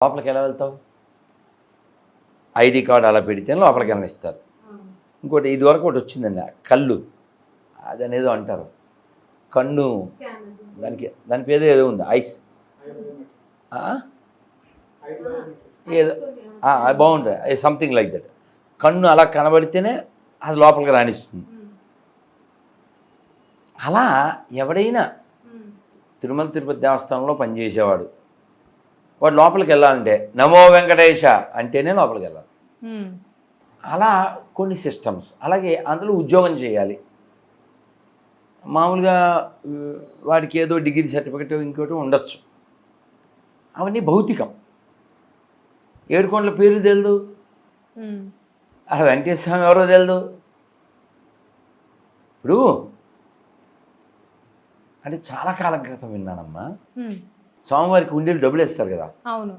లోపలికి ఎలా వెళ్తావు? ఐడి కార్డు అలా పెడితే లోపలికి వెళ్ళనిస్తారు. ఇంకోటి ఇదివరకు ఒకటి వచ్చిందండి, కళ్ళు అది అనేదో అంటారు, కన్ను దాని పేరు ఏదో ఉంది, ఐస్ ఏదో బాగుంటుంది, సంథింగ్ లైక్ దట్. కన్ను అలా కనబడితేనే అది లోపలికి రాణిస్తుంది. అలా ఎవడైనా తిరుమల తిరుపతి దేవస్థానంలో పనిచేసేవాడు వాడు లోపలికి వెళ్ళాలంటే నమో వెంకటేశ అంటేనే లోపలికి వెళ్ళాలి. అలా కొన్ని సిస్టమ్స్. అలాగే అందులో ఉద్యోగం చేయాలి. మామూలుగా వాడికి ఏదో డిగ్రీ సర్టిఫికెట్ ఇంకోటి ఉండొచ్చు. అవన్నీ భౌతికం. ఏడుకొండల పేరు తెలియదు, అలా వెంకటేశ్వర స్వామి ఎవరో తెలియదు. ఇప్పుడు అంటే చాలా కాలం క్రితం విన్నానమ్మా, స్వామివారికి ఉండేలు డబ్బులు వేస్తారు కదా, అవును,